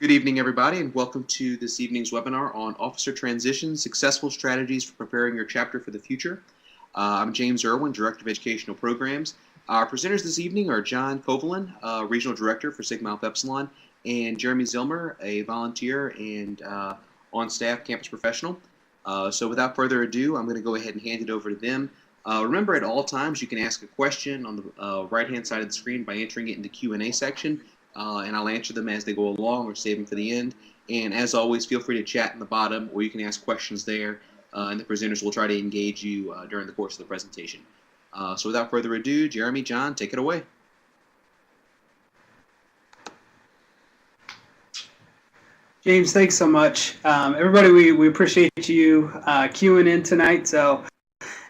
Good evening, everybody, and welcome to this evening's webinar on Officer Transition, Successful Strategies for Preparing Your Chapter for the Future. I'm James Irwin, Director of Educational Programs. Our presenters this evening are John Kovalan, Regional Director for Sigma Alpha Epsilon, and Jeremy Zilmer, a volunteer and on-staff campus professional. So without further ado, I'm going to go ahead and hand it over to them. Remember, at all times, you can ask a question on the right-hand side of the screen by entering it in the Q&A section. And I'll answer them as they go along or save them for the end. And as always, feel free to chat in the bottom, or you can ask questions there, and the presenters will try to engage you during the course of the presentation. So without further ado, Jeremy, John, take it away. James, thanks so much. Everybody, we appreciate you queuing in tonight. So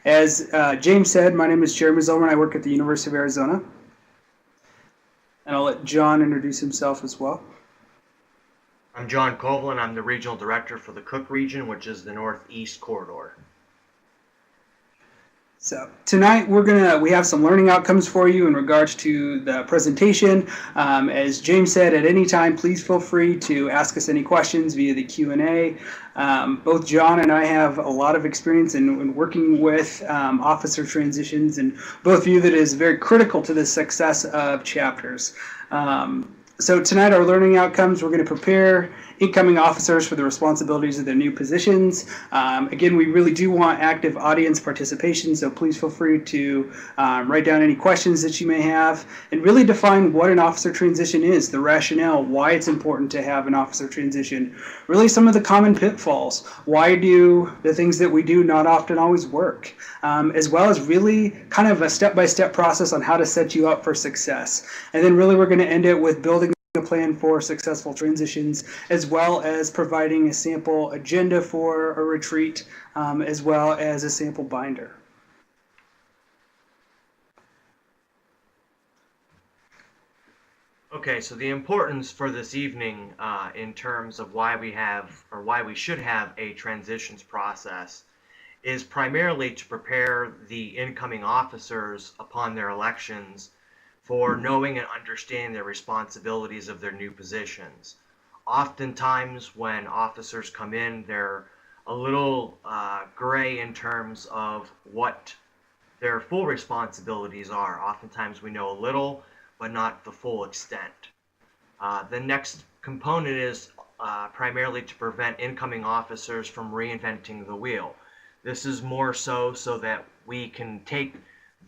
as James said, my name is Jeremy Zilmer, and I work at the University of Arizona. And I'll let John introduce himself as well. I'm John Kovalan. I'm the Regional Director for the Cook region, which is the Northeast Corridor. So tonight we have some learning outcomes for you in regards to the presentation. As James said, at any time, please feel free to ask us any questions via the Q&A. Both John and I have a lot of experience in working with officer transitions, and both view that it is very critical to the success of chapters. So tonight, our learning outcomes, we're going to prepare incoming officers for the responsibilities of their new positions. Again, we really do want active audience participation, so please feel free to write down any questions that you may have and really define what an officer transition is, the rationale, why it's important to have an officer transition, really some of the common pitfalls, why do the things that we do not often always work, as well as really kind of a step-by-step process on how to set you up for success. And then really we're going to end it with building a plan for successful transitions, as well as providing a sample agenda for a retreat, as well as a sample binder. Okay, so the importance for this evening in terms of why we should have a transitions process is primarily to prepare the incoming officers upon their elections for knowing and understanding the responsibilities of their new positions. Oftentimes when officers come in, they're a little gray in terms of what their full responsibilities are. Oftentimes we know a little, but not the full extent. The next component is primarily to prevent incoming officers from reinventing the wheel. This is more so that we can take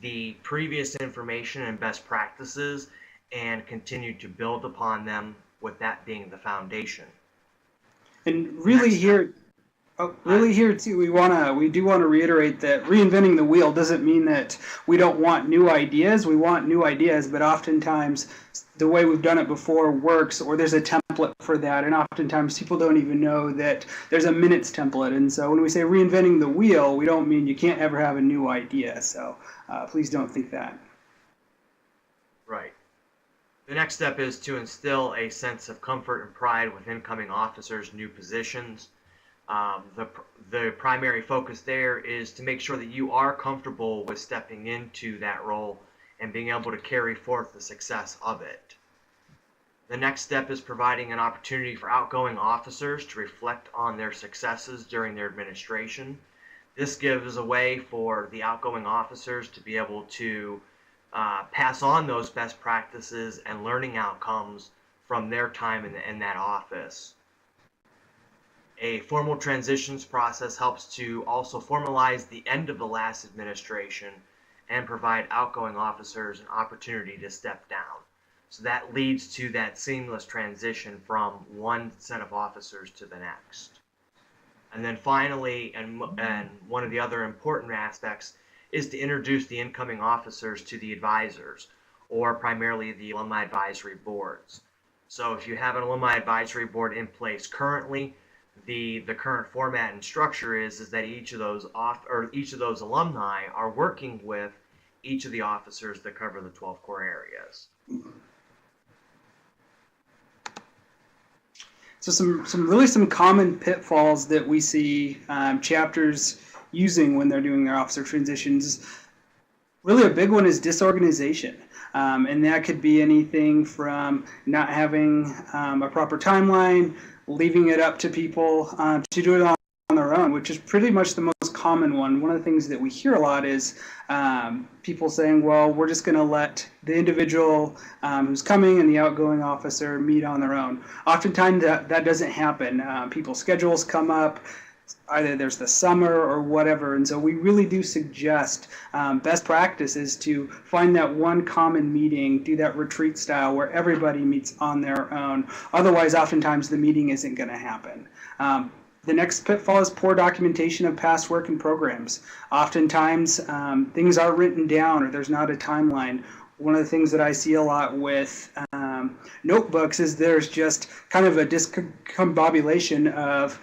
the previous information and best practices and continue to build upon them, with that being the foundation. And really here too, we do want to reiterate that reinventing the wheel doesn't mean that we don't want new ideas. We want new ideas, but oftentimes the way we've done it before works, or there's a template for that, and oftentimes people don't even know that there's a minutes template. And so when we say reinventing the wheel, we don't mean you can't ever have a new idea. So please don't think that. Right. The next step is to instill a sense of comfort and pride with incoming officers' new positions. The primary focus there is to make sure that you are comfortable with stepping into that role and being able to carry forth the success of it. The next step is providing an opportunity for outgoing officers to reflect on their successes during their administration. This gives a way for the outgoing officers to be able to pass on those best practices and learning outcomes from their time in that office. A formal transitions process helps to also formalize the end of the last administration and provide outgoing officers an opportunity to step down. So that leads to that seamless transition from one set of officers to the next. And then finally, and one of the other important aspects, is to introduce the incoming officers to the advisors, or primarily the alumni advisory boards. So if you have an alumni advisory board in place currently, the current format and structure is that each of those alumni are working with each of the officers that cover the 12 core areas. So some common pitfalls that we see chapters using when they're doing their officer transitions. Really, a big one is disorganization. And that could be anything from not having a proper timeline, leaving it up to people to do it on their own, which is pretty much the most common one. One of the things that we hear a lot is people saying, well, we're just going to let the individual who's coming and the outgoing officer meet on their own. Oftentimes that doesn't happen. People's schedules come up. Either there's the summer or whatever, and so we really do suggest best practice is to find that one common meeting, do that retreat style where everybody meets on their own. Otherwise, oftentimes the meeting isn't going to happen. The next pitfall is poor documentation of past work and programs. Oftentimes, things are written down or there's not a timeline. One of the things that I see a lot with notebooks is there's just kind of a discombobulation of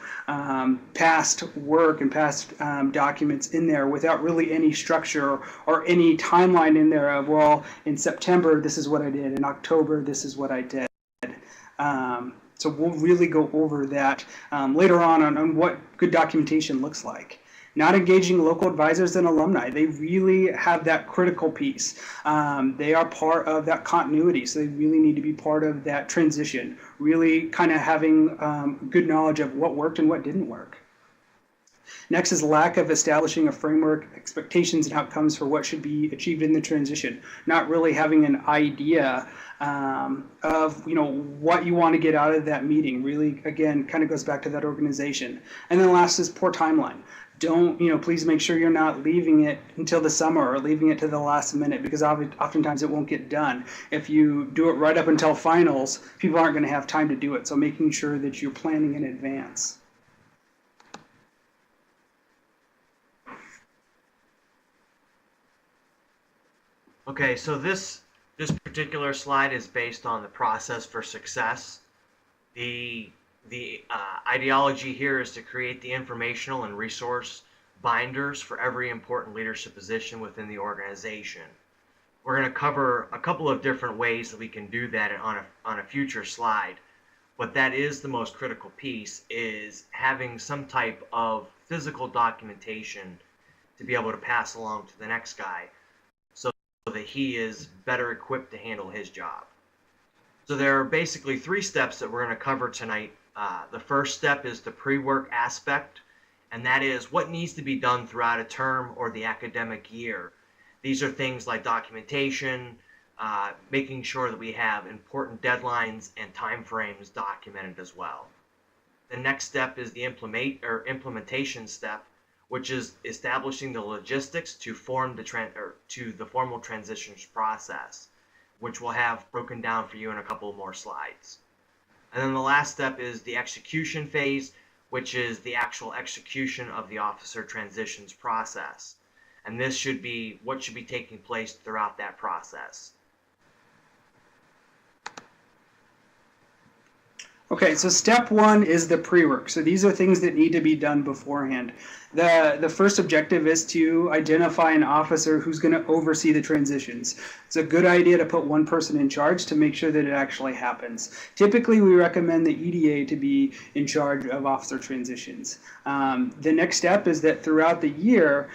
past work and past documents in there without really any structure or any timeline in there of, well, in September, this is what I did. In October, this is what I did. So we'll really go over that later on what good documentation looks like. Not engaging local advisors and alumni. They really have that critical piece. They are part of that continuity, so they really need to be part of that transition, really kind of having good knowledge of what worked and what didn't work. Next is lack of establishing a framework, expectations, and outcomes for what should be achieved in the transition. Not really having an idea of what you want to get out of that meeting. Really, again, kind of goes back to that organization. And then last is poor timeline. Don't, please make sure you're not leaving it until the summer or leaving it to the last minute, because oftentimes it won't get done. If you do it right up until finals, people aren't going to have time to do it. So making sure that you're planning in advance. Okay, so this particular slide is based on the process for success. The ideology here is to create the informational and resource binders for every important leadership position within the organization. We're going to cover a couple of different ways that we can do that on a future slide, but that is the most critical piece, is having some type of physical documentation to be able to pass along to the next guy so that he is better equipped to handle his job. So there are basically 3 steps that we're going to cover tonight. The first step is the pre-work aspect, and that is what needs to be done throughout a term or the academic year. These are things like documentation, making sure that we have important deadlines and timeframes documented as well. The next step is the implementation step, which is establishing the logistics to the formal transitions process, which we'll have broken down for you in a couple more slides. And then the last step is the execution phase, which is the actual execution of the officer transitions process. And this should be what should be taking place throughout that process. Okay, so step 1 is the pre-work. So these are things that need to be done beforehand. The first objective is to identify an officer who's going to oversee the transitions. It's a good idea to put one person in charge to make sure that it actually happens. Typically, we recommend the EDA to be in charge of officer transitions. The next step is that throughout the year,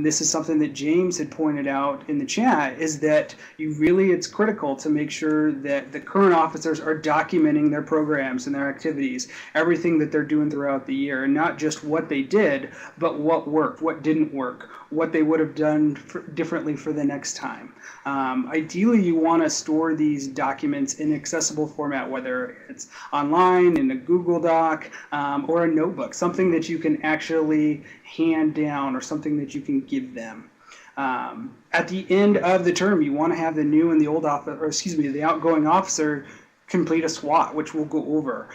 this is something that James had pointed out in the chat, is that it's critical to make sure that the current officers are documenting their programs and their activities, everything that they're doing throughout the year, and not just what they did, but what worked, what didn't work, what they would have done differently for the next time. Ideally, you want to store these documents in accessible format, whether it's online, in a Google Doc, or a notebook, something that you can actually hand down or something that you can give them. At the end of the term, you want to have the new and the old the outgoing officer complete a SWOT, which we'll go over.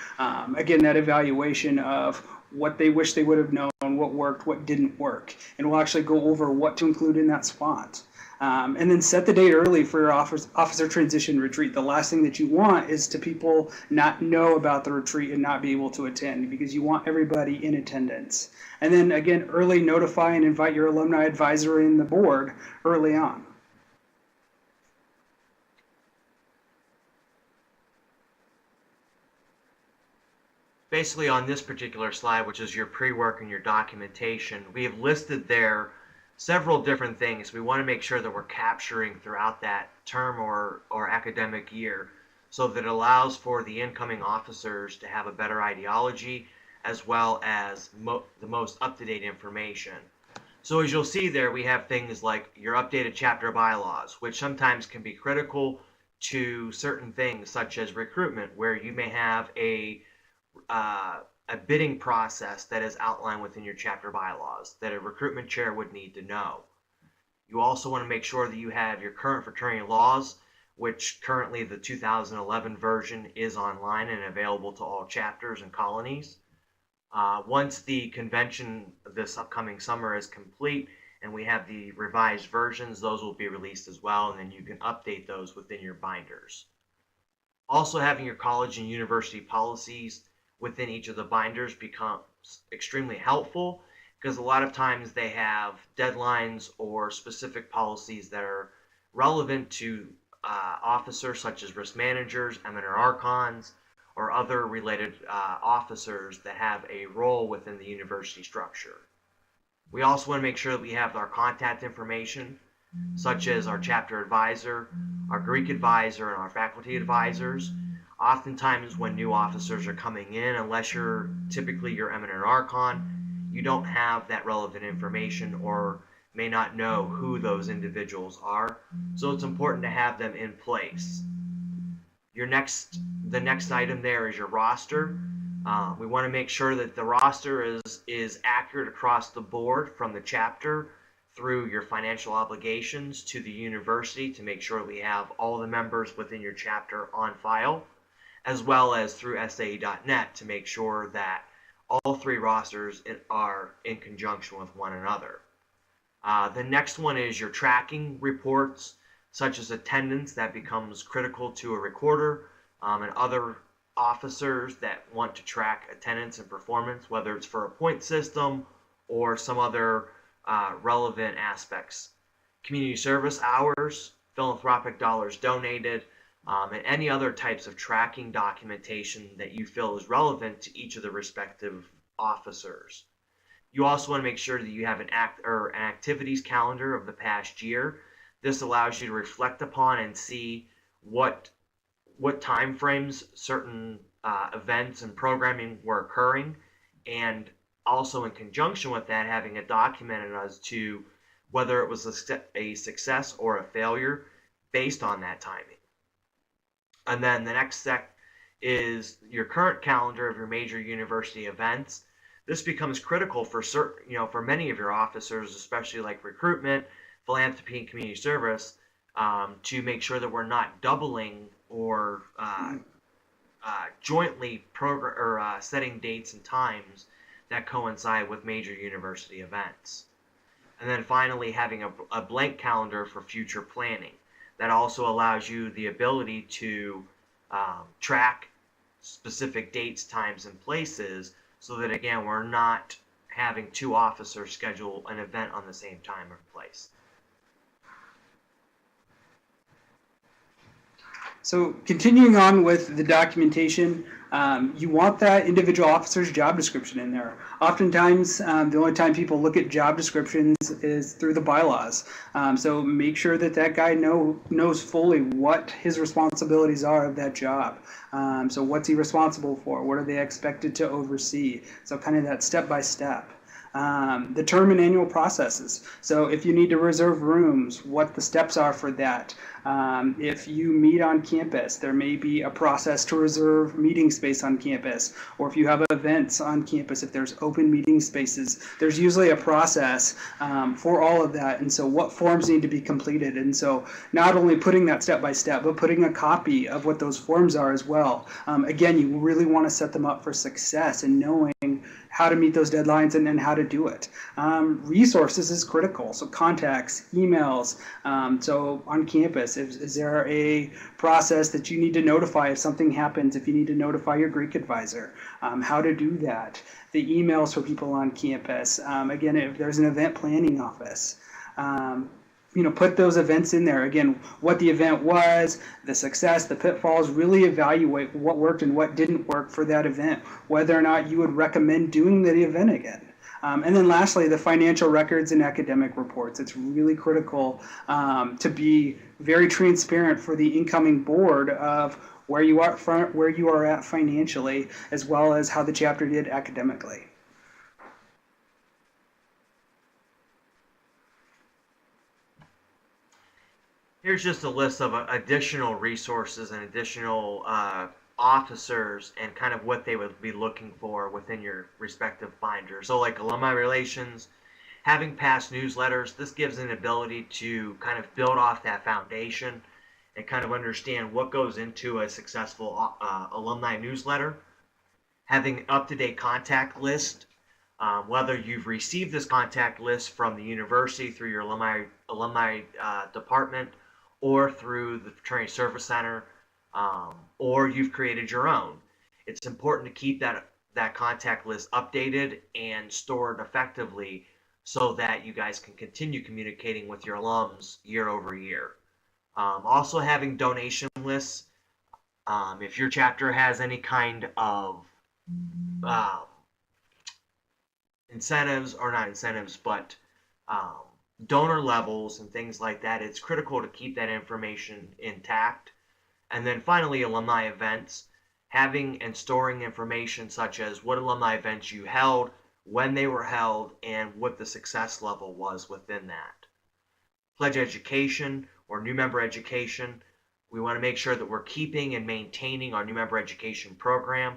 Again, that evaluation of what they wish they would have known, what worked, what didn't work, and we'll actually go over what to include in that SWOT. And then set the date early for your officer transition retreat. The last thing that you want is to people not know about the retreat and not be able to attend, because you want everybody in attendance. And then again, early notify and invite your alumni advisor and the board early on. Basically on this particular slide, which is your pre-work and your documentation, we have listed there several different things we want to make sure that we're capturing throughout that term or academic year, so that it allows for the incoming officers to have a better ideology as well as the most up-to-date information. So as you'll see there, we have things like your updated chapter bylaws, which sometimes can be critical to certain things such as recruitment, where you may have a bidding process that is outlined within your chapter bylaws that a recruitment chair would need to know. You also want to make sure that you have your current fraternity laws, which currently the 2011 version is online and available to all chapters and colonies. Once the convention this upcoming summer is complete and we have the revised versions, those will be released as well, and then you can update those within your binders. Also, having your college and university policies within each of the binders becomes extremely helpful, because a lot of times they have deadlines or specific policies that are relevant to officers such as risk managers, eminent archons, or other related officers that have a role within the university structure. We also want to make sure that we have our contact information, such as our chapter advisor, our Greek advisor, and our faculty advisors. Oftentimes when new officers are coming in, unless you're typically your eminent archon, you don't have that relevant information or may not know who those individuals are. So it's important to have them in place. The next item there is your roster. We want to make sure that the roster is accurate across the board, from the chapter through your financial obligations to the university, to make sure we have all the members within your chapter on file, as well as through SAE.net to make sure that all three rosters are in conjunction with one another. The next one is your tracking reports, such as attendance. That becomes critical to a recorder and other officers that want to track attendance and performance, whether it's for a point system or some other relevant aspects. Community service hours, philanthropic dollars donated, and any other types of tracking documentation that you feel is relevant to each of the respective officers. You also want to make sure that you have an activities calendar of the past year. This allows you to reflect upon and see what time frames certain events and programming were occurring, and also in conjunction with that, having it documented as to whether it was a success or a failure based on that timing. And then the next step is your current calendar of your major university events. This becomes critical for for many of your officers, especially like recruitment, philanthropy, and community service, to make sure that we're not doubling or jointly setting dates and times that coincide with major university events. And then finally, having a blank calendar for future planning. That also allows you the ability to track specific dates, times, and places, so that, again, we're not having two officers schedule an event on the same time or place. So continuing on with the documentation, you want that individual officer's job description in there. Oftentimes, the only time people look at job descriptions is through the bylaws. So make sure that that guy knows fully what his responsibilities are of that job. So what's he responsible for? What are they expected to oversee? So kind of that step-by-step. The term and annual processes. So if you need to reserve rooms, what the steps are for that. If you meet on campus, there may be a process to reserve meeting space on campus. Or if you have events on campus, if there's open meeting spaces, there's usually a process for all of that. And so what forms need to be completed. And so not only putting that step by step, but putting a copy of what those forms are as well. Again, you really want to set them up for success and knowing how to meet those deadlines and how to do it. Resources is critical, so contacts, emails. So on campus, is there a process that you need to notify if something happens, if you need to notify your Greek advisor, how to do that. The emails for people on campus. Again, if there's an event planning office. Put those events in there. Again, what the event was, the success, the pitfalls, really evaluate what worked and what didn't work for that event, whether or not you would recommend doing the event again. And then lastly, the financial records and academic reports. It's really critical to be very transparent for the incoming board of where you are at financially, as well as how the chapter did academically. Here's just a list of additional resources and additional officers and kind of what they would be looking for within your respective binder. So like alumni relations, having past newsletters, this gives an ability to kind of build off that foundation and kind of understand what goes into a successful alumni newsletter. Having up-to-date contact list, whether you've received this contact list from the university through your alumni department or through the Fraternity Service Center, or you've created your own. It's important to keep that contact list updated and stored effectively so that you guys can continue communicating with your alums year over year. Also having donation lists. If your chapter has any kind of incentives, or not incentives, but donor levels and things like that, it's critical to keep that information intact. And then finally, alumni events, having and storing information such as what alumni events you held, when they were held, and what the success level was within that. Pledge education or new member education, we want to make sure that we're keeping and maintaining our new member education program.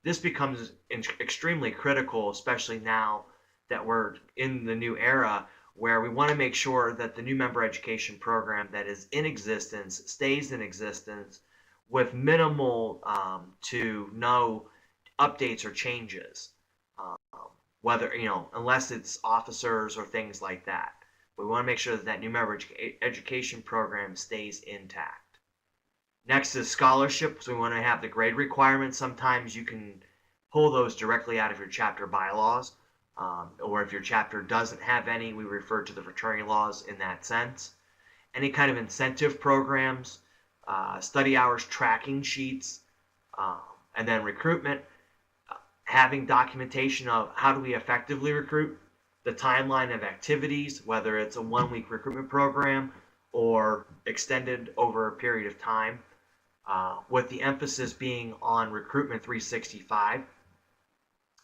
This becomes extremely critical, especially now that we're in the new era, where we want to make sure that the new member education program that is in existence stays in existence with minimal to no updates or changes, whether, unless it's officers or things like that. We want to make sure that that new member education program stays intact. Next is scholarships. We want to have the grade requirements. Sometimes you can pull those directly out of your chapter bylaws. Or if your chapter doesn't have any, we refer to the fraternity laws in that sense. Any kind of incentive programs, study hours tracking sheets, and then recruitment, having documentation of how do we effectively recruit, the timeline of activities, whether it's a 1-week recruitment program or extended over a period of time, with the emphasis being on recruitment 365.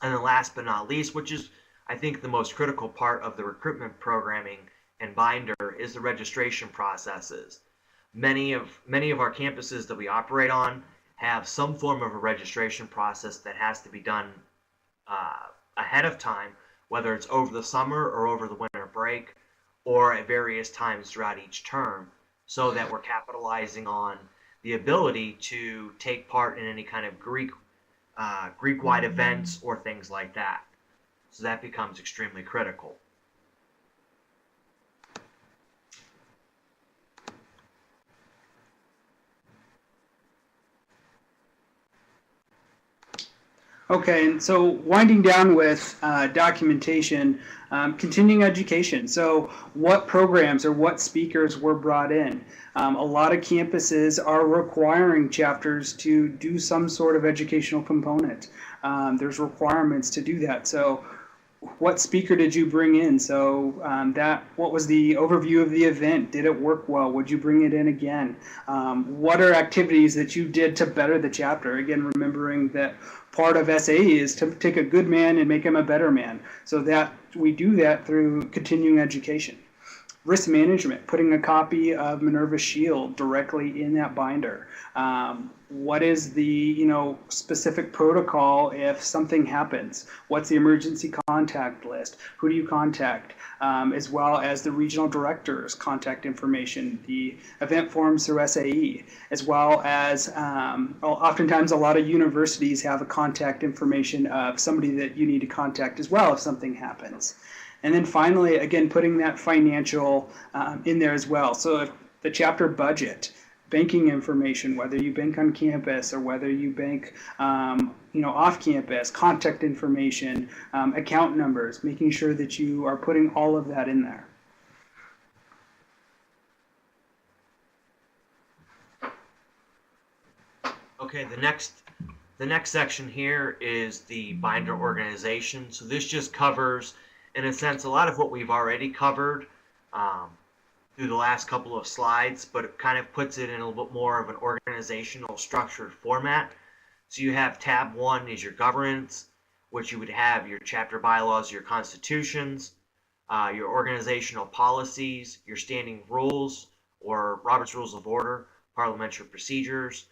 And then last but not least, which is I think the most critical part of the recruitment programming and binder, is the registration processes. Many of our campuses that we operate on have some form of a registration process that has to be done ahead of time, whether it's over the summer or over the winter break or at various times throughout each term, so that we're capitalizing on the ability to take part in any kind of Greek-wide events or things like that. So that becomes extremely critical. Okay, and so winding down with documentation, continuing education. So what programs or what speakers were brought in? A lot of campuses are requiring chapters to do some sort of educational component. There's requirements to do that. So what speaker did you bring in? So what was the overview of the event? Did it work well? Would you bring it in again? What are activities that you did to better the chapter? Again, remembering that part of SAE is to take a good man and make him a better man. So that we do that through continuing education. Risk management, putting a copy of Minerva's Shield directly in that binder. What is the specific protocol if something happens? What's the emergency contact list? Who do you contact? As well as the regional director's contact information, the event forms through SAE, as well as oftentimes a lot of universities have a contact information of somebody that you need to contact as well if something happens. And then finally, again, putting that financial in there as well. So if the chapter budget, banking information, whether you bank on campus or whether you bank off campus, contact information, account numbers, making sure that you are putting all of that in there. Okay, the The next section here is the binder organization. So this just covers, in a sense, a lot of what we've already covered through the last couple of slides, but it kind of puts it in a little bit more of an organizational structured format. So you have tab 1 is your governance, which you would have your chapter bylaws, your constitutions, your organizational policies, your standing rules or Robert's Rules of Order, parliamentary procedures.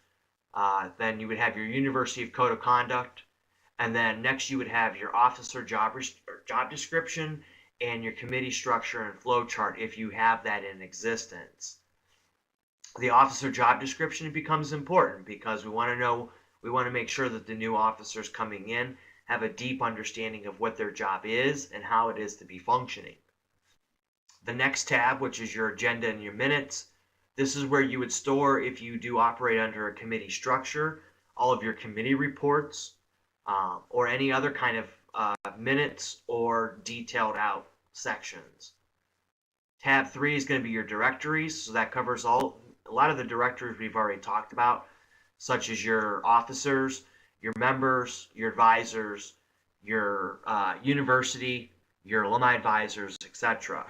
Then you would have your University of Code of Conduct, and then next you would have your officer job description and your committee structure and flow chart if you have that in existence. The officer job description becomes important because we want to make sure that the new officers coming in have a deep understanding of what their job is and how it is to be functioning. The next tab, which is your agenda and your minutes, this is where you would store, if you do operate under a committee structure, all of your committee reports or any other kind of minutes or detailed out sections. Tab 3 is going to be your directories, so that covers a lot of the directories we've already talked about, such as your officers, your members, your advisors, your university, your alumni advisors, etc.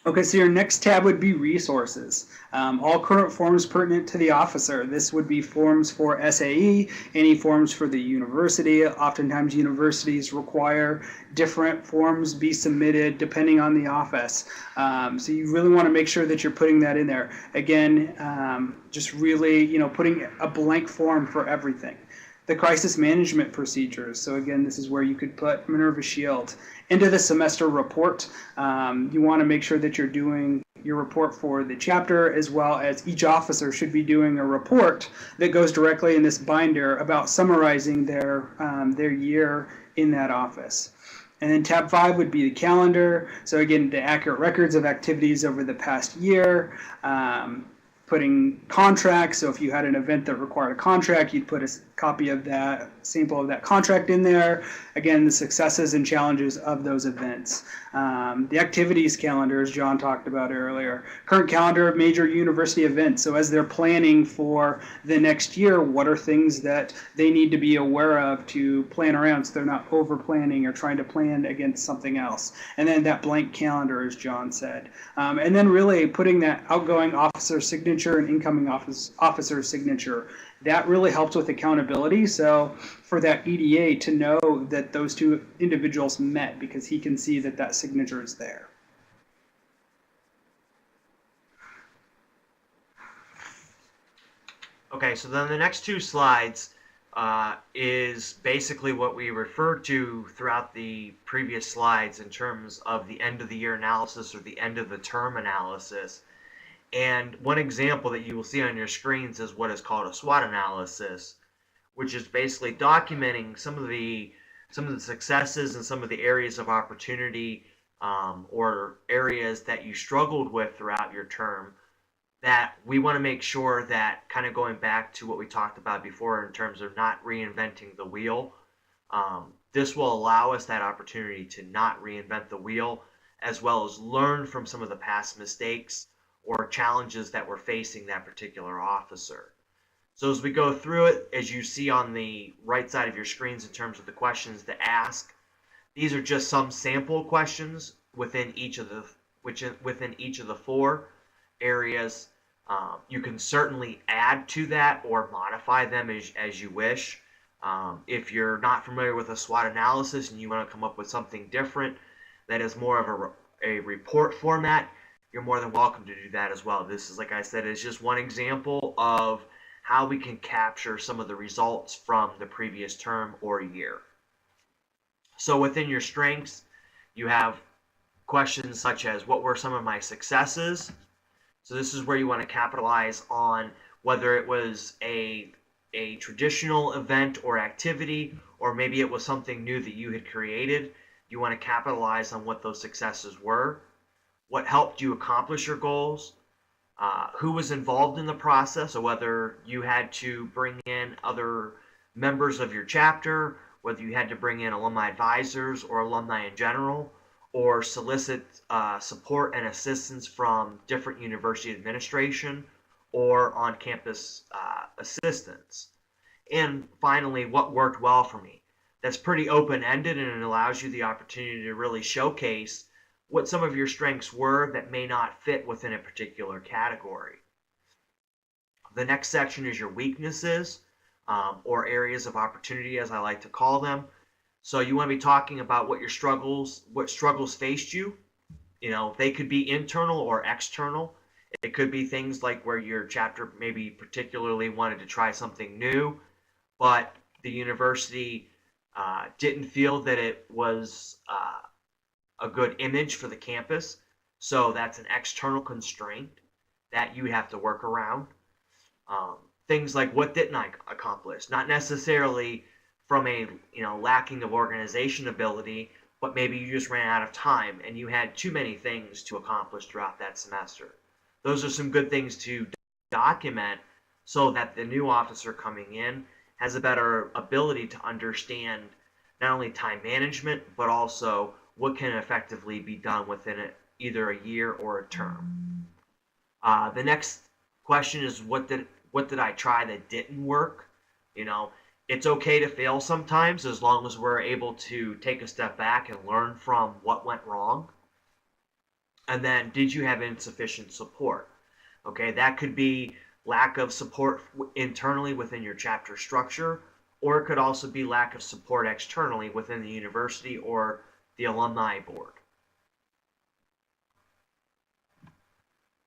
Okay, so your next tab would be resources. All current forms pertinent to the officer. This would be forms for SAE, any forms for the university. Oftentimes universities require different forms be submitted depending on the office. So you really want to make sure that you're putting that in there. Again, just really, putting a blank form for everything. The crisis management procedures. So again, this is where you could put Minerva Shield. Into the semester report, you want to make sure that you're doing your report for the chapter, as well as each officer should be doing a report that goes directly in this binder about summarizing their year in that office. And then tab 5 would be the calendar. So again, the accurate records of activities over the past year. Putting contracts, so if you had an event that required a contract, you'd put a copy of that, sample of that contract in there. Again, the successes and challenges of those events. The activities calendar, as John talked about earlier. Current calendar of major university events. So as they're planning for the next year, what are things that they need to be aware of to plan around so they're not over planning or trying to plan against something else. And then that blank calendar, as John said. And then really putting that outgoing officer signature and incoming officer signature. That really helps with accountability. So for that EDA to know that those two individuals met, because he can see that that signature is there. Okay, so then the next two slides is basically what we referred to throughout the previous slides in terms of the end of the year analysis or the end of the term analysis. And one example that you will see on your screens is what is called a SWOT analysis, which is basically documenting some of the successes and some of the areas of opportunity or areas that you struggled with throughout your term, that we want to make sure that, kind of going back to what we talked about before in terms of not reinventing the wheel, this will allow us that opportunity to not reinvent the wheel, as well as learn from some of the past mistakes or challenges that we're facing that particular officer. So as we go through it, as you see on the right side of your screens in terms of the questions to ask, these are just some sample questions within each of the four areas. You can certainly add to that or modify them as you wish. If you're not familiar with a SWOT analysis and you want to come up with something different that is more of a report format, you're more than welcome to do that as well. This is, like I said, is just one example of how we can capture some of the results from the previous term or year. So within your strengths, you have questions such as, what were some of my successes? So this is where you want to capitalize on whether it was a traditional event or activity, or maybe it was something new that you had created. You want to capitalize on what those successes were. What helped you accomplish your goals, who was involved in the process, or whether you had to bring in other members of your chapter, whether you had to bring in alumni advisors or alumni in general, or solicit support and assistance from different university administration or on-campus assistance. And finally, what worked well for me. That's pretty open-ended, and it allows you the opportunity to really showcase what some of your strengths were that may not fit within a particular category. The next section is your weaknesses, or areas of opportunity, as I like to call them. So you want to be talking about what struggles faced you. They could be internal or external. It could be things like where your chapter maybe particularly wanted to try something new, but the university didn't feel that it was a good image for the campus. So that's an external constraint that you have to work around. Things like, what didn't I accomplish? Not necessarily from a lacking of organization ability, but maybe you just ran out of time and you had too many things to accomplish throughout that semester. Those are some good things to document so that the new officer coming in has a better ability to understand not only time management, but also what can effectively be done within either a year or a term. The next question is, what did I try that didn't work? It's okay to fail sometimes, as long as we're able to take a step back and learn from what went wrong. And then, did you have insufficient support? Okay, that could be lack of support internally within your chapter structure, or it could also be lack of support externally within the university or the alumni board.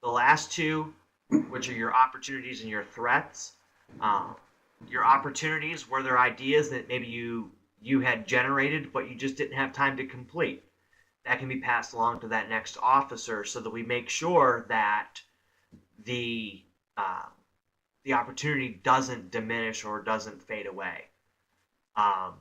The last two, which are your opportunities and your threats. Your opportunities, were there ideas that maybe you had generated but you just didn't have time to complete? That can be passed along to that next officer so that we make sure that the opportunity doesn't diminish or doesn't fade away.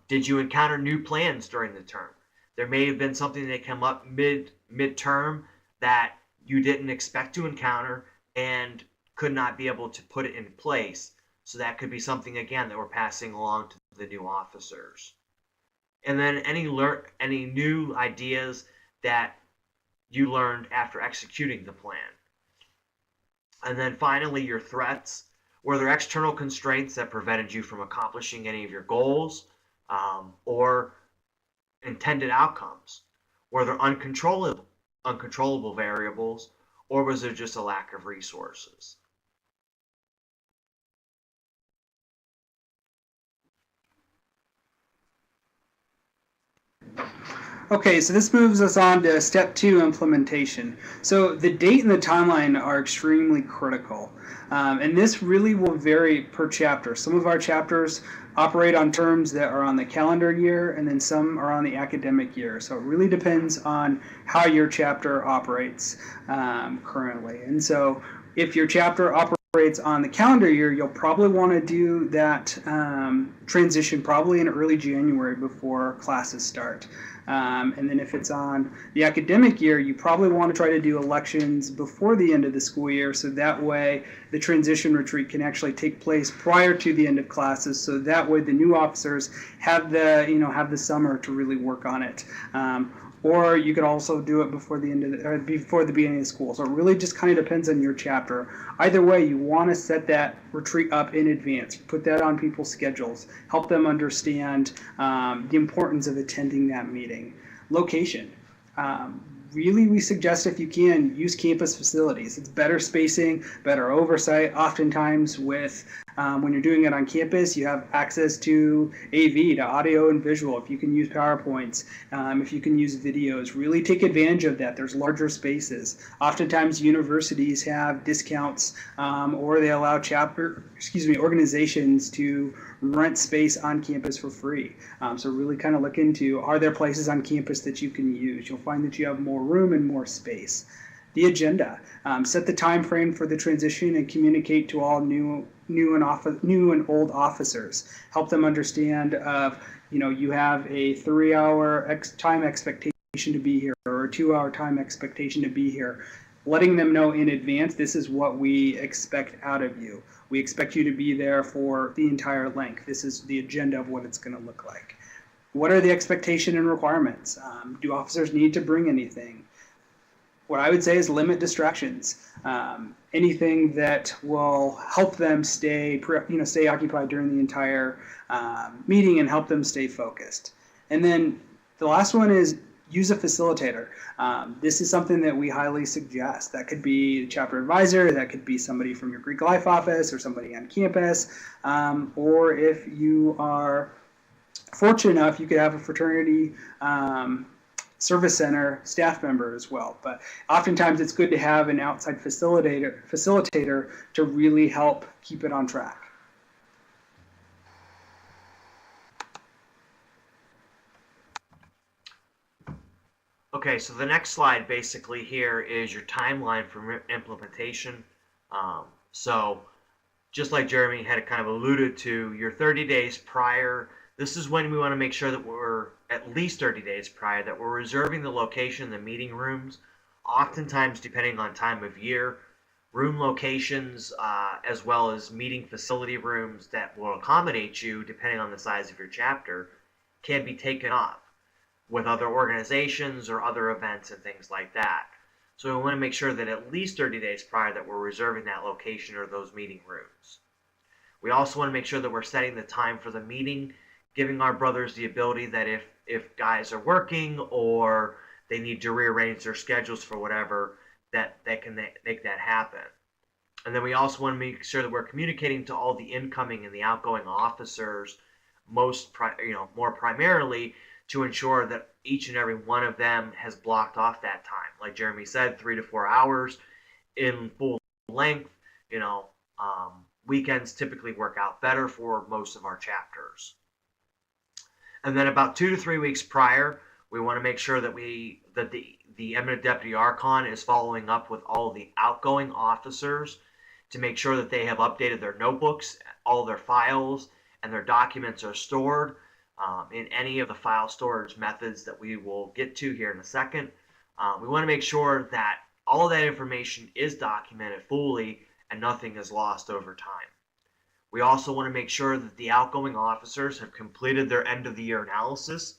Did you encounter new plans during the term? There may have been something that came up mid-term that you didn't expect to encounter and could not be able to put it in place. So that could be something, again, that we're passing along to the new officers. And then any new ideas that you learned after executing the plan. And then finally, your threats. Were there external constraints that prevented you from accomplishing any of your goals or intended outcomes? Were there uncontrollable variables, or was there just a lack of resources? Okay, so this moves us on to step 2, implementation. So the date and the timeline are extremely critical, and this really will vary per chapter. Some of our chapters operate on terms that are on the calendar year, and then some are on the academic year. So it really depends on how your chapter operates currently. And so if your chapter operates on the calendar year, you'll probably want to do that transition probably in early January before classes start. And then if it's on the academic year, you probably want to try to do elections before the end of the school year, so that way the transition retreat can actually take place prior to the end of classes, so that way the new officers have the summer to really work on it. Or you could also do it before the beginning of school. So it really just kind of depends on your chapter. Either way, you want to set that retreat up in advance. Put that on people's schedules. Help them understand the importance of attending that meeting. Location. Really, we suggest, if you can, use campus facilities. It's better spacing, better oversight. Oftentimes when you're doing it on campus, you have access to AV, to audio and visual. If you can use PowerPoints, if you can use videos, really take advantage of that. There's larger spaces. Oftentimes universities have discounts or they allow organizations to rent space on campus for free. So really kind of look into, are there places on campus that you can use? You'll find that you have more room and more space. The agenda. Set the time frame for the transition and communicate to all new and old officers. Help them understand you have a 3-hour time expectation to be here or a 2-hour time expectation to be here. Letting them know in advance, this is what we expect out of you. We expect you to be there for the entire length. This is the agenda of what it's going to look like. What are the expectation and requirements? Do officers need to bring anything? what I would say is limit distractions. Anything that will help them stay occupied during the entire meeting and help them stay focused. And then the last one is use a facilitator. This is something that we highly suggest. That could be a chapter advisor, that could be somebody from your Greek life office or somebody on campus, or if you are fortunate enough, you could have a fraternity service center staff member as well. But oftentimes it's good to have an outside facilitator to really help keep it on track. Okay, so the next slide basically here is your timeline for implementation. So just like Jeremy had kind of alluded to, your 30 days prior, this is when we want to make sure that we're at least 30 days prior, that we're reserving the location, the meeting rooms. Oftentimes, depending on time of year, room locations as well as meeting facility rooms that will accommodate you, depending on the size of your chapter, can be taken up with other organizations or other events and things like that. So we want to make sure that at least 30 days prior that we're reserving that location or those meeting rooms. We also want to make sure that we're setting the time for the meeting, giving our brothers the ability that if guys are working or they need to rearrange their schedules for whatever, that they can make that happen. And then we also want to make sure that we're communicating to all the incoming and the outgoing officers more primarily, to ensure that each and every one of them has blocked off that time. Like Jeremy said, 3 to 4 hours in full length. Weekends typically work out better for most of our chapters. And then about 2 to 3 weeks prior, we want to make sure that the eminent deputy archon is following up with all of the outgoing officers to make sure that they have updated their notebooks, all their files, and their documents are stored in any of the file storage methods that we will get to here in a second. We want to make sure that all of that information is documented fully and nothing is lost over time. We also want to make sure that the outgoing officers have completed their end of the year analysis.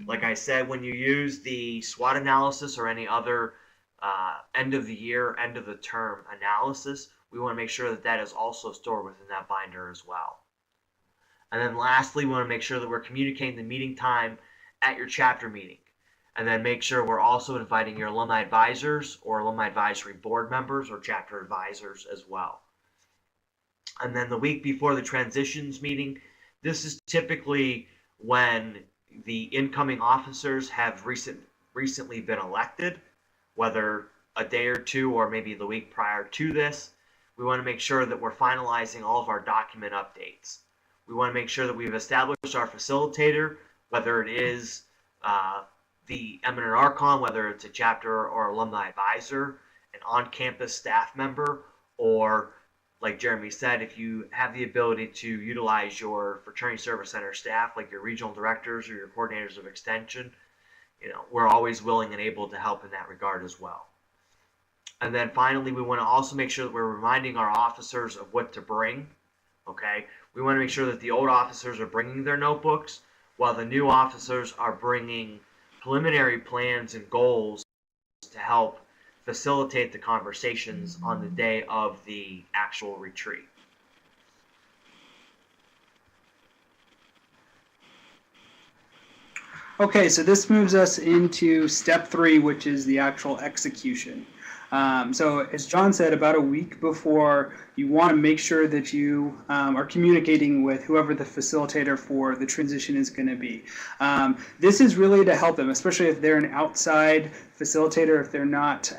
Like I said, when you use the SWOT analysis or any other end of the year, end of the term analysis, we want to make sure that that is also stored within that binder as well. And then lastly, we want to make sure that we're communicating the meeting time at your chapter meeting. And then make sure we're also inviting your alumni advisors or alumni advisory board members or chapter advisors as well. And then the week before the transitions meeting, this is typically when the incoming officers have recently been elected, whether a day or two or maybe the week prior to this. We want to make sure that we're finalizing all of our document updates. We want to make sure that we've established our facilitator, whether it is the eminent archon, whether it's a chapter or alumni advisor, an on-campus staff member, or like Jeremy said, if you have the ability to utilize your fraternity service center staff, like your regional directors or your coordinators of extension, we're always willing and able to help in that regard as well. And then finally, we want to also make sure that we're reminding our officers of what to bring. Okay, we want to make sure that the old officers are bringing their notebooks, while the new officers are bringing preliminary plans and goals to help facilitate the conversations on the day of the actual retreat. Okay, so this moves us into step 3, which is the actual execution. So as John said, about a week before, you want to make sure that you are communicating with whoever the facilitator for the transition is going to be. This is really to help them, especially if they're an outside facilitator, if they're not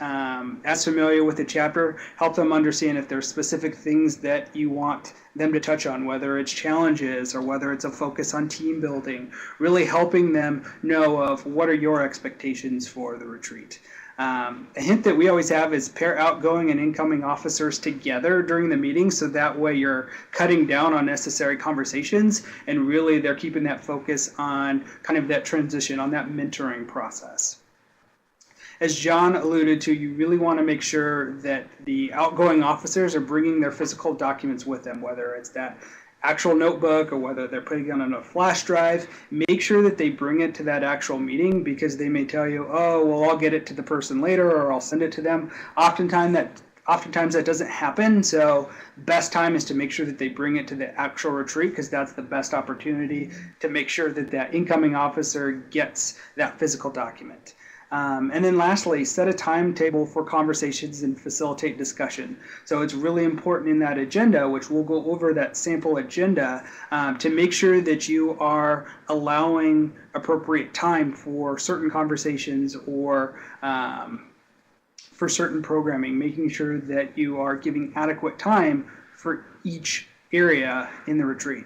as familiar with the chapter, help them understand if there's specific things that you want them to touch on, whether it's challenges or whether it's a focus on team building, really helping them know of what are your expectations for the retreat. A hint that we always have is pair outgoing and incoming officers together during the meeting, so that way you're cutting down on unnecessary conversations and really they're keeping that focus on kind of that transition, on that mentoring process. As John alluded to, you really want to make sure that the outgoing officers are bringing their physical documents with them, whether it's that actual notebook or whether they're putting it on a flash drive, make sure that they bring it to that actual meeting, because they may tell you, oh, well, I'll get it to the person later, or I'll send it to them. Oftentimes that doesn't happen, so best time is to make sure that they bring it to the actual retreat, because that's the best opportunity to make sure that that incoming officer gets that physical document. And then lastly, set a timetable for conversations and facilitate discussion. So it's really important in that agenda, which we'll go over that sample agenda, to make sure that you are allowing appropriate time for certain conversations or for certain programming, making sure that you are giving adequate time for each area in the retreat.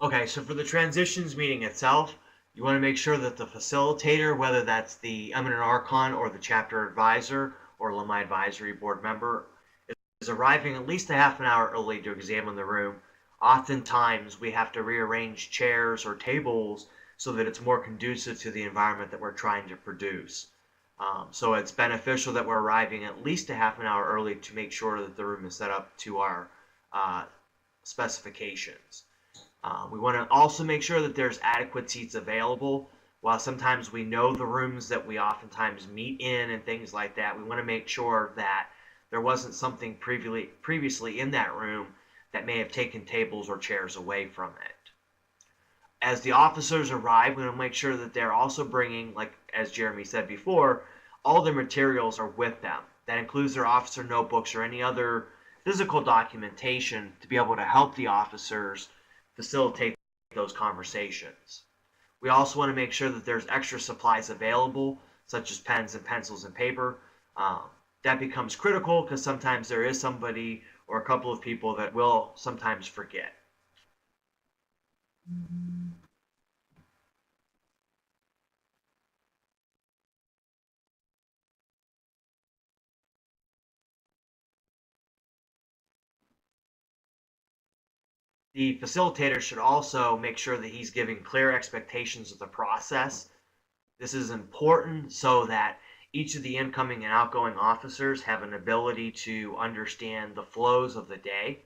Okay, so for the transitions meeting itself, you want to make sure that the facilitator, whether that's the eminent archon or the chapter advisor or alumni advisory board member, is arriving at least a half an hour early to examine the room. Oftentimes, we have to rearrange chairs or tables so that it's more conducive to the environment that we're trying to produce. So it's beneficial that we're arriving at least a half an hour early to make sure that the room is set up to our specifications. We want to also make sure that there's adequate seats available. While sometimes we know the rooms that we oftentimes meet in and things like that, we want to make sure that there wasn't something previously in that room that may have taken tables or chairs away from it. As the officers arrive, we want to make sure that they're also bringing, like as Jeremy said before, all their materials are with them. That includes their officer notebooks or any other physical documentation to be able to help the officers facilitate those conversations. We also want to make sure that there's extra supplies available, such as pens and pencils and paper. That becomes critical because sometimes there is somebody or a couple of people that will sometimes forget. The facilitator should also make sure that he's giving clear expectations of the process. This is important so that each of the incoming and outgoing officers have an ability to understand the flows of the day.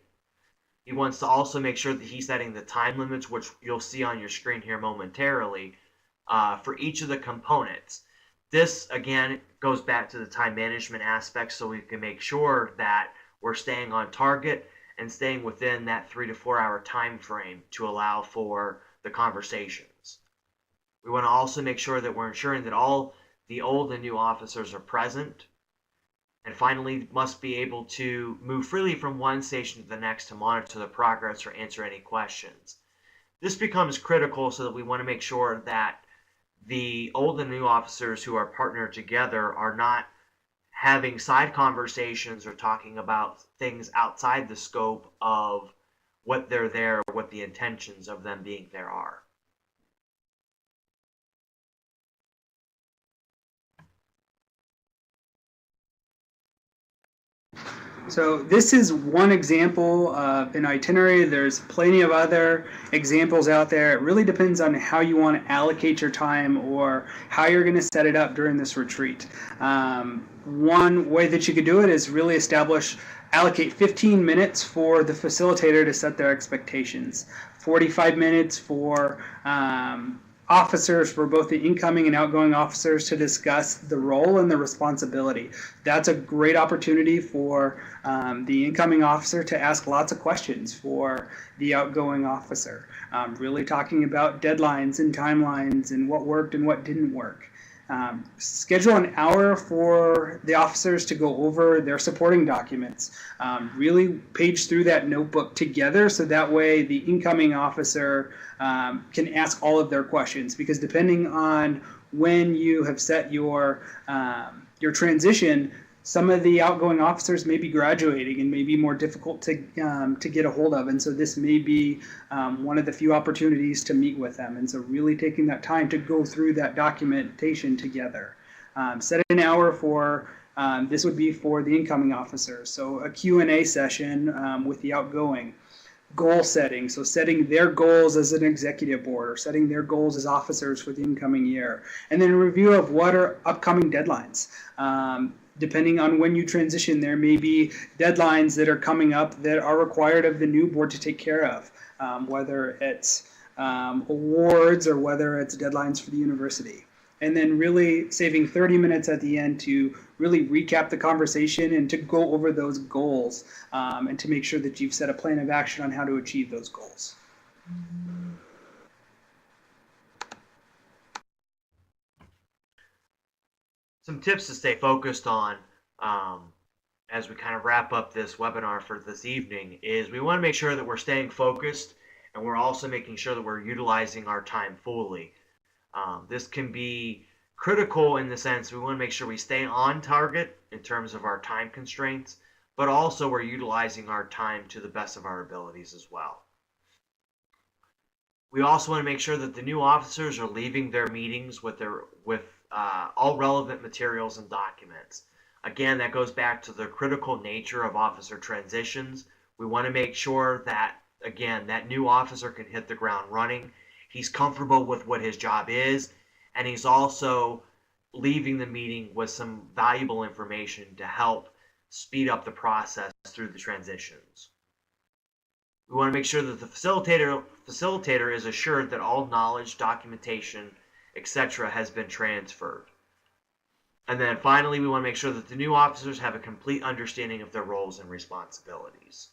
He wants to also make sure that he's setting the time limits, which you'll see on your screen here momentarily, for each of the components. This, again, goes back to the time management aspect, so we can make sure that we're staying on target and staying within that 3 to 4 hour time frame to allow for the conversations. We want to also make sure that we're ensuring that all the old and new officers are present. And finally, must be able to move freely from one station to the next to monitor the progress or answer any questions. This becomes critical so that we want to make sure that the old and new officers who are partnered together are not having side conversations or talking about things outside the scope of what they're there, or what the intentions of them being there are. So this is one example of an itinerary. There's plenty of other examples out there. It really depends on how you want to allocate your time or how you're going to set it up during this retreat. One way that you could do it is really allocate 15 minutes for the facilitator to set their expectations, 45 minutes for officers, for both the incoming and outgoing officers, to discuss the role and the responsibility. That's a great opportunity for the incoming officer to ask lots of questions for the outgoing officer, really talking about deadlines and timelines and what worked and what didn't work. Schedule an hour for the officers to go over their supporting documents. Really page through that notebook together, so that way the incoming officer can ask all of their questions, because depending on when you have set your transition, some of the outgoing officers may be graduating and may be more difficult to get a hold of, and so this may be one of the few opportunities to meet with them. And so really taking that time to go through that documentation together. Set an hour for, this would be for the incoming officers, so a Q&A session with the outgoing. goal setting, so setting their goals as an executive board or setting their goals as officers for the incoming year. And then a review of what are upcoming deadlines. Depending on when you transition, there may be deadlines that are coming up that are required of the new board to take care of, whether it's awards or whether it's deadlines for the university. And then really saving 30 minutes at the end to really recap the conversation and to go over those goals and to make sure that you've set a plan of action on how to achieve those goals. Some tips to stay focused on as we kind of wrap up this webinar for this evening is we want to make sure that we're staying focused, and we're also making sure that we're utilizing our time fully. This can be critical in the sense we want to make sure we stay on target in terms of our time constraints, but also we're utilizing our time to the best of our abilities as well. We also want to make sure that the new officers are leaving their meetings with all relevant materials and documents. Again, that goes back to the critical nature of officer transitions. We want to make sure that, again, that new officer can hit the ground running. He's comfortable with what his job is, and he's also leaving the meeting with some valuable information to help speed up the process through the transitions. We want to make sure that the facilitator is assured that all knowledge, documentation, etc. has been transferred. And then finally, we want to make sure that the new officers have a complete understanding of their roles and responsibilities.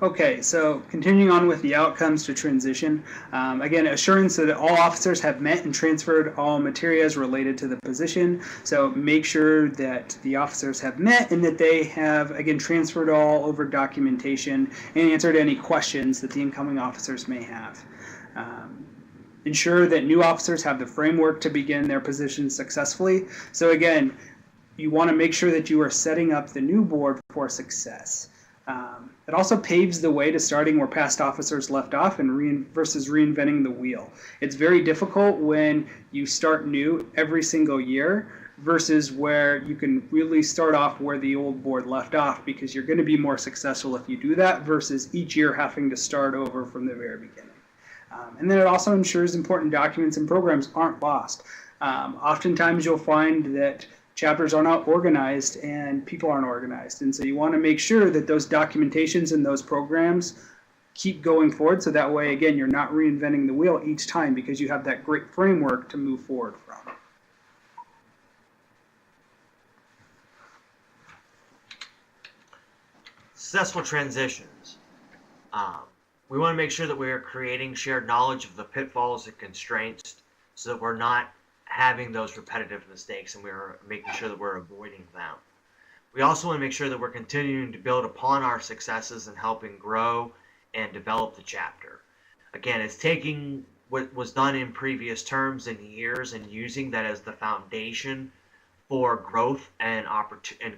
Okay, so continuing on with the outcomes to transition. Again, assurance that all officers have met and transferred all materials related to the position. So make sure that the officers have met and that they have, again, transferred all over documentation and answered any questions that the incoming officers may have. Ensure that new officers have the framework to begin their positions successfully. So again, you want to make sure that you are setting up the new board for success. It also paves the way to starting where past officers left off and versus reinventing the wheel. It's very difficult when you start new every single year versus where you can really start off where the old board left off, because you're going to be more successful if you do that versus each year having to start over from the very beginning. And then it also ensures important documents and programs aren't lost. Oftentimes you'll find that chapters are not organized and people aren't organized. And so you want to make sure that those documentations and those programs keep going forward. So that way, again, you're not reinventing the wheel each time because you have that great framework to move forward from. Successful transitions. We want to make sure that we are creating shared knowledge of the pitfalls and constraints so that we're not having those repetitive mistakes and we're making sure that we're avoiding them. We also want to make sure that we're continuing to build upon our successes and helping grow and develop the chapter. Again, it's taking what was done in previous terms and years and using that as the foundation for growth and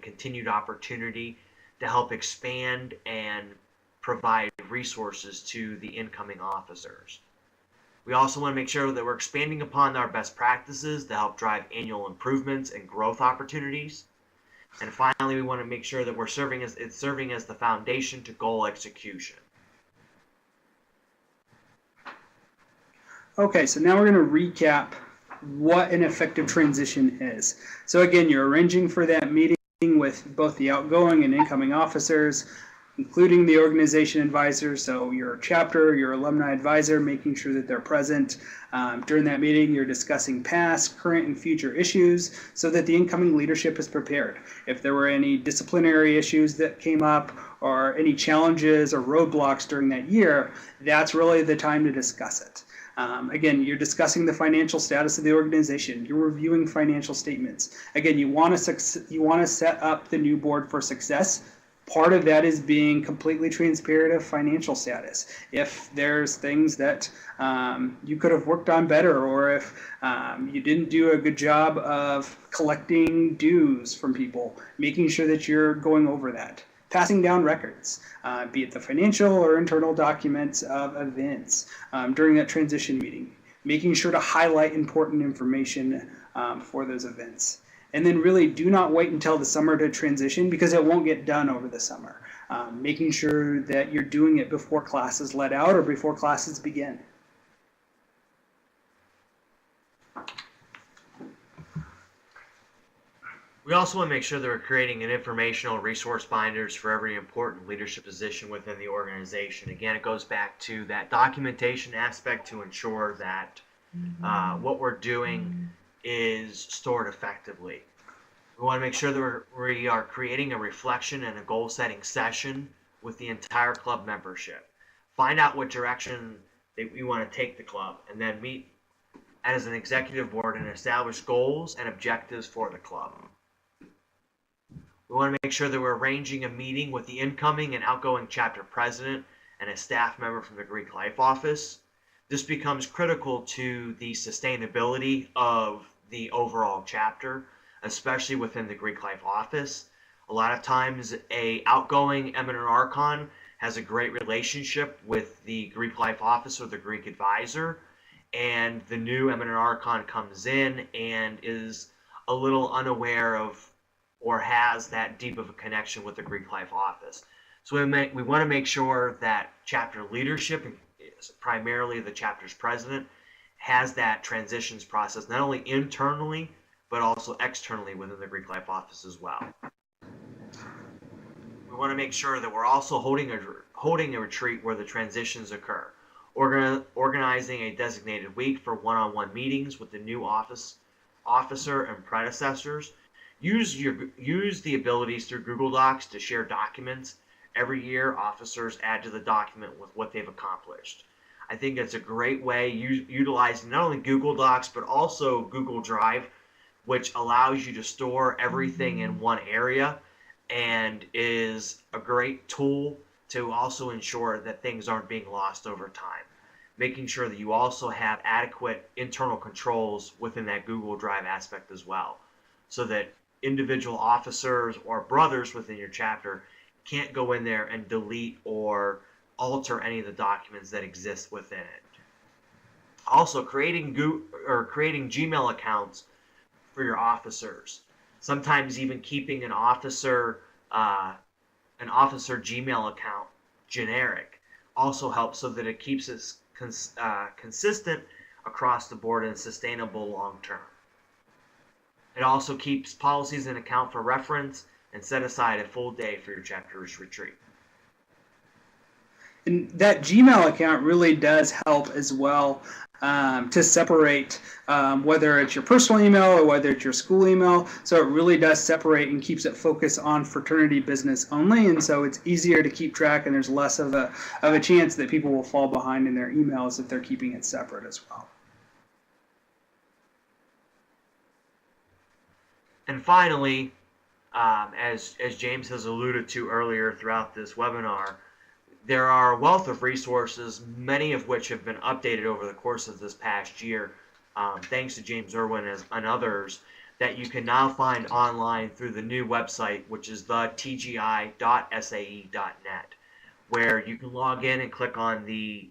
continued opportunity to help expand and provide resources to the incoming officers. We also want to make sure that we're expanding upon our best practices to help drive annual improvements and growth opportunities. And finally, we want to make sure that we're serving as the foundation to goal execution. Okay, so now we're going to recap what an effective transition is. So again, you're arranging for that meeting with both the outgoing and incoming officers, including the organization advisor, so your chapter, your alumni advisor, making sure that they're present. During that meeting, you're discussing past, current, and future issues so that the incoming leadership is prepared. If there were any disciplinary issues that came up or any challenges or roadblocks during that year, that's really the time to discuss it. Again, you're discussing the financial status of the organization. You're reviewing financial statements. Again, you want to set up the new board for success. Part of that is being completely transparent of financial status. If there's things that you could have worked on better, or if you didn't do a good job of collecting dues from people, making sure that you're going over that. Passing down records, be it the financial or internal documents of events during that transition meeting. Making sure to highlight important information for those events. And then really do not wait until the summer to transition, because it won't get done over the summer. Making sure that you're doing it before classes let out or before classes begin. We also want to make sure that we're creating an informational resource binders for every important leadership position within the organization. Again, it goes back to that documentation aspect to ensure that what we're doing is stored effectively. We want to make sure that we are creating a reflection and a goal-setting session with the entire club membership. Find out what direction that we want to take the club, and then meet as an executive board and establish goals and objectives for the club. We want to make sure that we're arranging a meeting with the incoming and outgoing chapter president and a staff member from the Greek Life office. This becomes critical to the sustainability of the overall chapter, especially within the Greek Life office. A lot of times a outgoing eminent archon has a great relationship with the Greek Life office or the Greek advisor, and the new eminent archon comes in and is a little unaware of or has that deep of a connection with the Greek Life office. So we want to make sure that chapter leadership, primarily the chapter's president, has that transitions process, not only internally, but also externally within the Greek Life office as well. We want to make sure that we're also holding a retreat where the transitions occur. Organizing a designated week for one-on-one meetings with the new officer and predecessors. Use the abilities through Google Docs to share documents. Every year, officers add to the document with what they've accomplished. I think it's a great way, utilizing not only Google Docs, but also Google Drive, which allows you to store everything in one area and is a great tool to also ensure that things aren't being lost over time. Making sure that you also have adequate internal controls within that Google Drive aspect as well, so that individual officers or brothers within your chapter can't go in there and delete or alter any of the documents that exist within it. Also, creating Gmail accounts for your officers. Sometimes even keeping an officer Gmail account generic also helps, so that it keeps it consistent across the board and sustainable long term. It also keeps policies in account for reference, and set aside a full day for your chapter's retreat. And that Gmail account really does help as well to separate whether it's your personal email or whether it's your school email. So it really does separate and keeps it focused on fraternity business only. And so it's easier to keep track, and there's less of a chance that people will fall behind in their emails if they're keeping it separate as well. And finally, as James has alluded to earlier throughout this webinar, there are a wealth of resources, many of which have been updated over the course of this past year, thanks to James Irwin and others, that you can now find online through the new website, which is the tgi.sae.net, where you can log in and click on the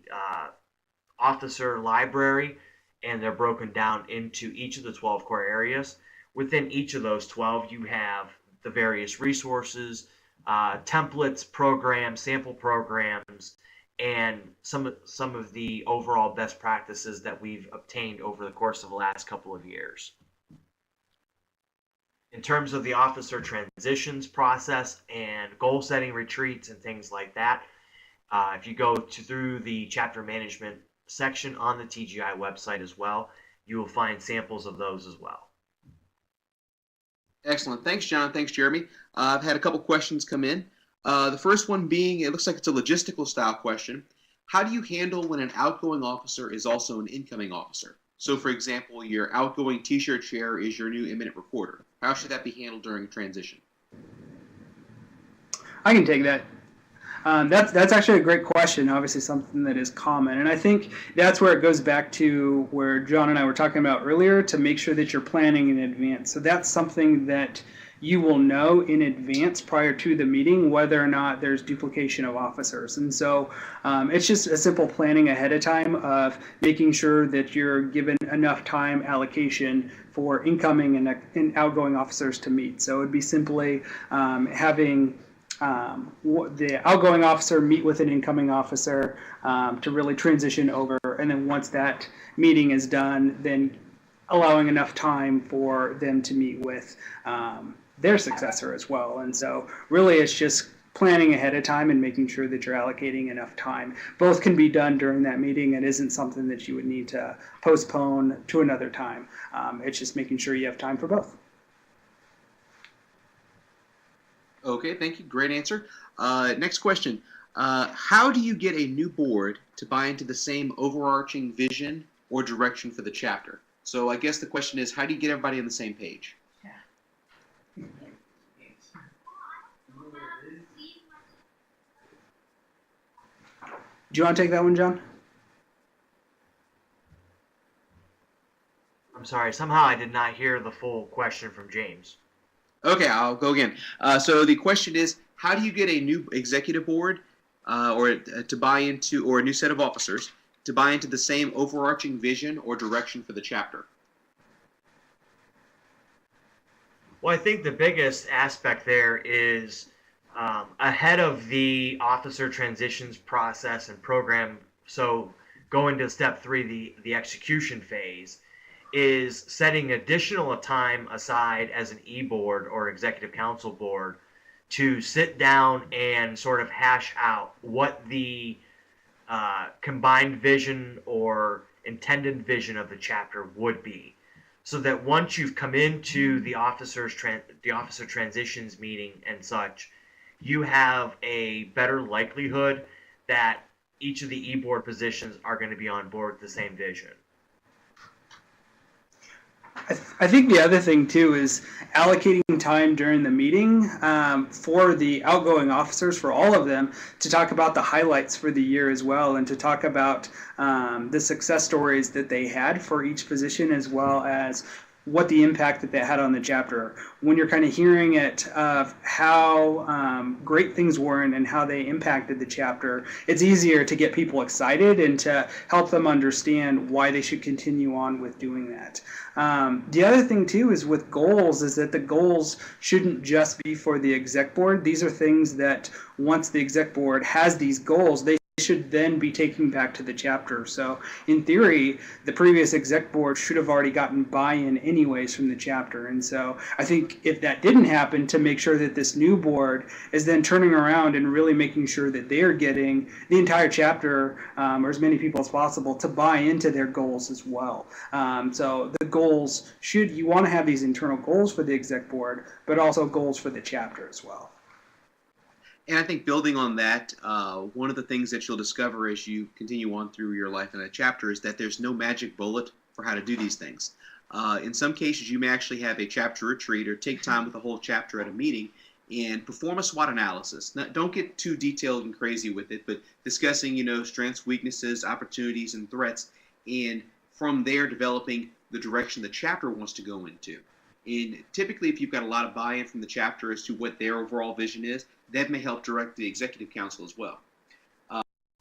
officer library, and they're broken down into each of the 12 core areas. Within each of those 12, you have the various resources, templates, programs, sample programs, and some of the overall best practices that we've obtained over the course of the last couple of years. In terms of the officer transitions process and goal setting retreats and things like that, if you go through the chapter management section on the TGI website as well, you will find samples of those as well. Excellent. Thanks, John. Thanks, Jeremy. I've had a couple questions come in. The first one being, it looks like it's a logistical style question. How do you handle when an outgoing officer is also an incoming officer? So, for example, your outgoing t-shirt chair is your new eminent recorder. How should that be handled during transition? I can take that. That's actually a great question, obviously something that is common. And I think that's where it goes back to where John and I were talking about earlier, to make sure that you're planning in advance. So that's something that you will know in advance prior to the meeting whether or not there's duplication of officers. And so it's just a simple planning ahead of time of making sure that you're given enough time allocation for incoming and outgoing officers to meet. So it would be simply having the outgoing officer meet with an incoming officer to really transition over, and then once that meeting is done, then allowing enough time for them to meet with their successor as well. And so really it's just planning ahead of time and making sure that you're allocating enough time. Both can be done during that meeting. It isn't something that you would need to postpone to another time. It's just making sure you have time for both. Okay, thank you. Great answer. Next question. How do you get a new board to buy into the same overarching vision or direction for the chapter? So I guess the question is, how do you get everybody on the same page? Do you want to take that one, John? I'm sorry, somehow I did not hear the full question from James. Okay, I'll go again. So the question is, how do you get a new executive board to buy into, or a new set of officers to buy into the same overarching vision or direction for the chapter? Well, I think the biggest aspect there is ahead of the officer transitions process and program, so going to step 3, the execution phase, is setting additional time aside as an e-board or executive council board to sit down and sort of hash out what the combined vision or intended vision of the chapter would be, so that once you've come into the officer transitions meeting and such, you have a better likelihood that each of the e-board positions are going to be on board with the same vision. I think the other thing too is allocating time during the meeting for the outgoing officers, for all of them, to talk about the highlights for the year as well, and to talk about the success stories that they had for each position, as well as what the impact that they had on the chapter. When you're kind of hearing it of how great things were and how they impacted the chapter, it's easier to get people excited and to help them understand why they should continue on with doing that. The other thing too is with goals is that the goals shouldn't just be for the exec board. These are things that once the exec board has these goals, they should then be taken back to the chapter. So in theory, the previous exec board should have already gotten buy-in anyways from the chapter. And so I think if that didn't happen, to make sure that this new board is then turning around and really making sure that they are getting the entire chapter, or as many people as possible, to buy into their goals as well. So the goals you want to have these internal goals for the exec board, but also goals for the chapter as well. And I think building on that, one of the things that you'll discover as you continue on through your life in a chapter is that there's no magic bullet for how to do these things. In some cases, you may actually have a chapter retreat or take time with the whole chapter at a meeting and perform a SWOT analysis. Now, don't get too detailed and crazy with it, but discussing, strengths, weaknesses, opportunities, and threats, and from there developing the direction the chapter wants to go into. And typically, if you've got a lot of buy-in from the chapter as to what their overall vision is, that may help direct the executive council as well.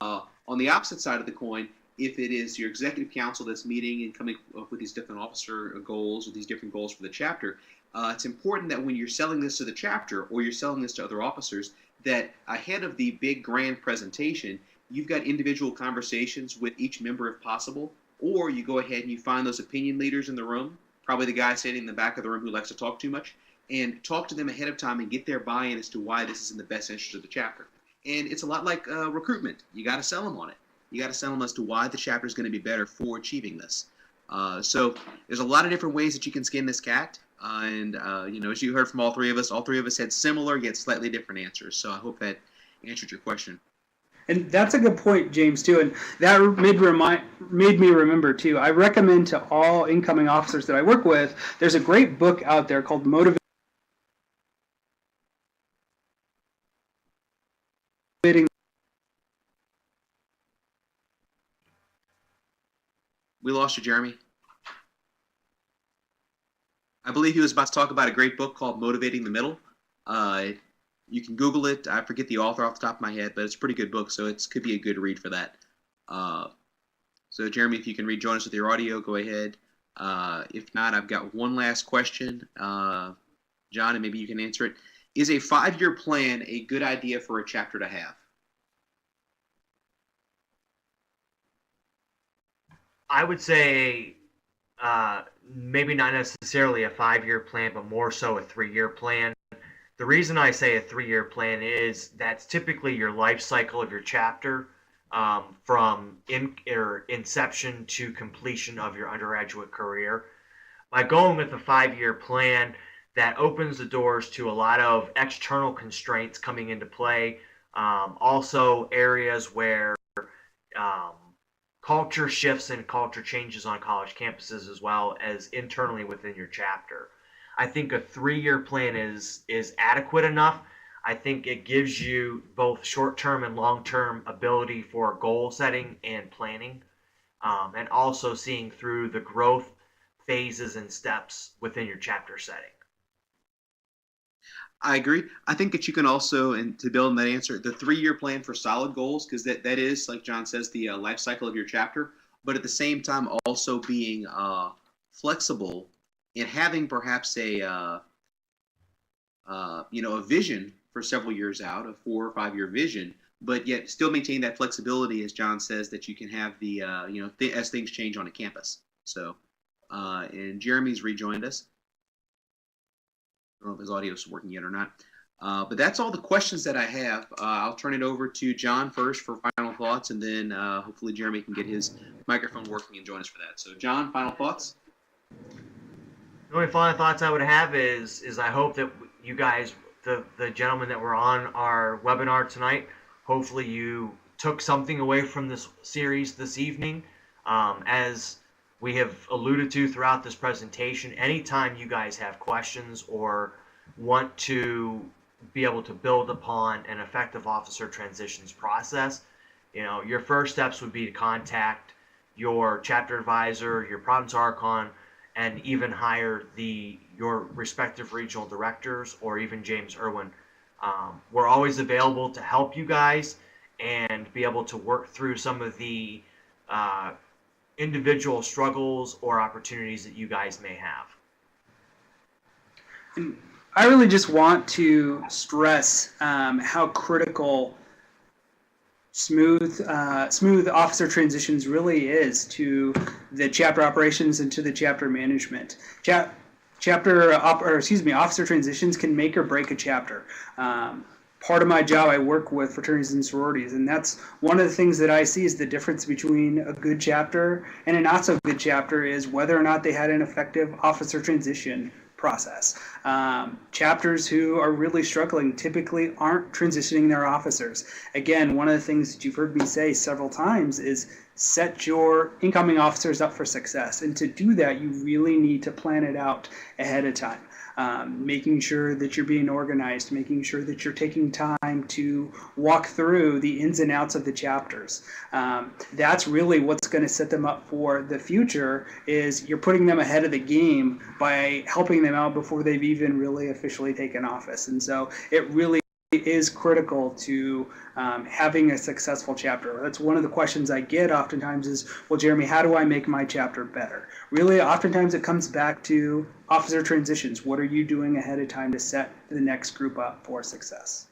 On the opposite side of the coin, if it is your executive council that's meeting and coming up with these different officer goals or these different goals for the chapter, it's important that when you're selling this to the chapter or you're selling this to other officers, that ahead of the big grand presentation, you've got individual conversations with each member if possible, or you go ahead and you find those opinion leaders in the room, probably the guy sitting in the back of the room who likes to talk too much, and talk to them ahead of time and get their buy-in as to why this is in the best interest of the chapter. And it's a lot like recruitment. You got to sell them on it. You got to sell them as to why the chapter is going to be better for achieving this. So there's a lot of different ways that you can skin this cat. And as you heard from all three of us had similar yet slightly different answers. So I hope that answered your question. And that's a good point, James, too. And that made me remember, too. I recommend to all incoming officers that I work with, there's a great book out there called Motivating. We lost you, Jeremy. I believe he was about to talk about a great book called Motivating the Middle. You can Google it. I forget the author off the top of my head, but it's a pretty good book, so it could be a good read for that. So, Jeremy, if you can rejoin us with your audio, go ahead. If not, I've got one last question, John, and maybe you can answer it. Is a 5-year plan a good idea for a chapter to have? I would say maybe not necessarily a 5-year plan, but more so a 3-year plan. The reason I say a 3-year plan is that's typically your life cycle of your chapter, from inception to completion of your undergraduate career. By going with a 5-year plan, that opens the doors to a lot of external constraints coming into play. Also areas where culture shifts and culture changes on college campuses, as well as internally within your chapter. I think a 3-year plan is adequate enough. I think it gives you both short-term and long-term ability for goal setting and planning, and also seeing through the growth phases and steps within your chapter setting. I agree. I think that you can also, and to build on that answer, the 3-year plan for solid goals, because that is, like John says, the life cycle of your chapter, but at the same time also being flexible and having perhaps a vision for several years out, a 4 or 5-year vision, but yet still maintain that flexibility, as John says, that you can have the as things change on a campus. So, and Jeremy's rejoined us. I don't know if his audio is working yet or not. But that's all the questions that I have. I'll turn it over to John first for final thoughts, and then hopefully Jeremy can get his microphone working and join us for that. So, John, final thoughts? The only final thoughts I would have is I hope that you guys, the gentlemen that were on our webinar tonight, hopefully you took something away from this series this evening. As we have alluded to throughout this presentation, anytime you guys have questions or want to be able to build upon an effective officer transitions process, your first steps would be to contact your chapter advisor, your Province Archon, and even hire your respective regional directors or even James Irwin. We're always available to help you guys and be able to work through some of the individual struggles or opportunities that you guys may have. And I really just want to stress how critical smooth officer transitions really is to the chapter operations and to the chapter management. Officer transitions can make or break a chapter. Part of my job, I work with fraternities and sororities, and that's one of the things that I see is the difference between a good chapter and a not so good chapter is whether or not they had an effective officer transition process. Chapters who are really struggling typically aren't transitioning their officers. Again, one of the things that you've heard me say several times is set your incoming officers up for success. And to do that, you really need to plan it out ahead of time. Making sure that you're being organized, making sure that you're taking time to walk through the ins and outs of the chapters. That's really what's going to set them up for the future is you're putting them ahead of the game by helping them out before they've even really officially taken office. And so it really is critical to having a successful chapter. That's one of the questions I get oftentimes is, well, Jeremy, how do I make my chapter better? Really, oftentimes it comes back to officer transitions. What are you doing ahead of time to set the next group up for success?